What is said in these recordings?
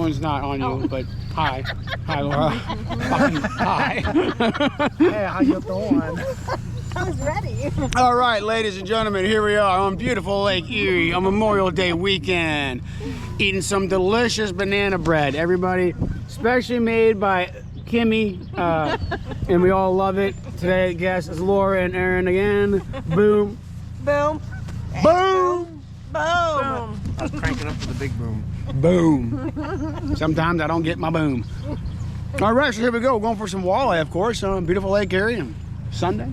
one's not on you, but hi. Hi, Laura. Fucking hi. Hey, how you doing? I was ready. All right, ladies and gentlemen, here we are on beautiful Lake Erie on Memorial Day weekend, eating some delicious banana bread. Everybody, specially made by Kimmy, and we all love it. Today, I guess, is Laura and Aaron again. Boom. Boom. Boom. Boom. I was cranking up for the big boom. Boom. Sometimes I don't get my boom. All right, so here we go. We're going for some walleye, of course, on beautiful Lake Erie on Sunday.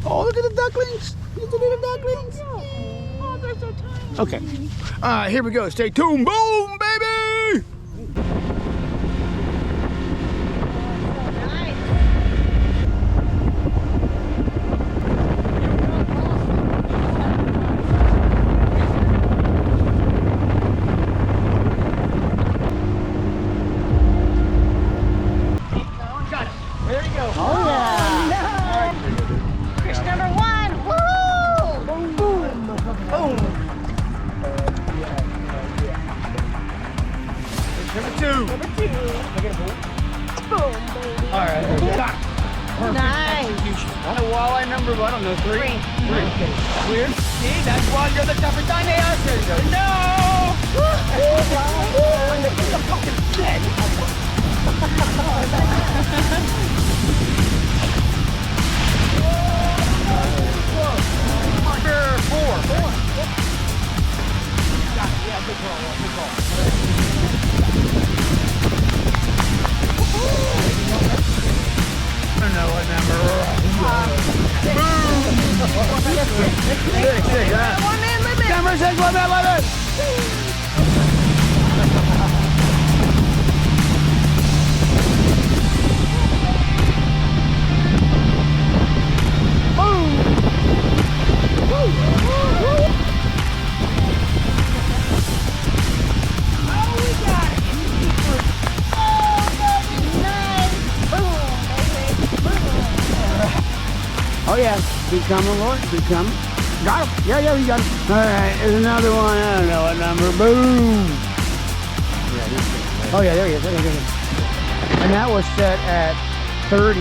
Oh, look at the ducklings. Look at the little ducklings. Oh, they're so tiny. Okay. Here we go. Stay tuned. Boom, baby. Number two. Boom, baby. All right. Nice. Not a walleye number, but I don't know, three. Three. Clear. See, that's why you're the tougher than they are. No! It's a fucking dead. Four. Got it. Yeah, good call. Good call. I don't know what number. Six. 1 minute limit. Number 6, 1 minute limit. Oh yeah, keep coming, Lord, keep coming. Got him. Yeah, we got him. All right, there's another one. I don't know what number. Boom. Oh yeah, there he is. There he is. And that was set at 30.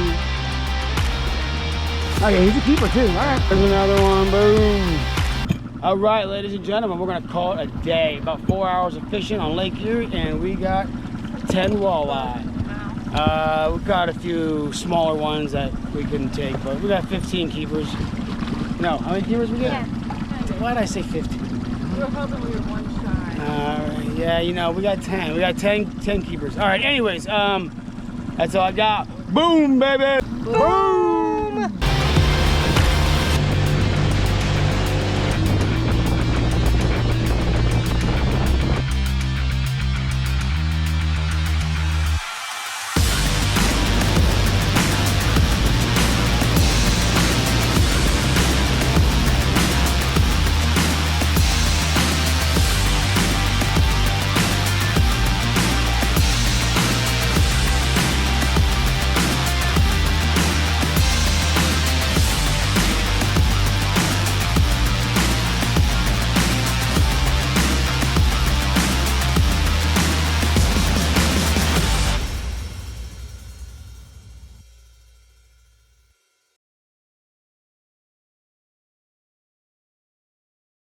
Okay, he's a keeper too. All right, there's another one. Boom. All right, ladies and gentlemen, we're gonna call it a day. About 4 hours of fishing on Lake Erie, and we got 10 walleye. We've got a few smaller ones that we couldn't take, but we got 15 keepers. No, how many keepers we get? Yeah. Why did I say 50? We were hoping we were one shy. Yeah, you know, we got 10. We got 10 keepers. All right, anyways, that's all I got. Boom, baby. Boom.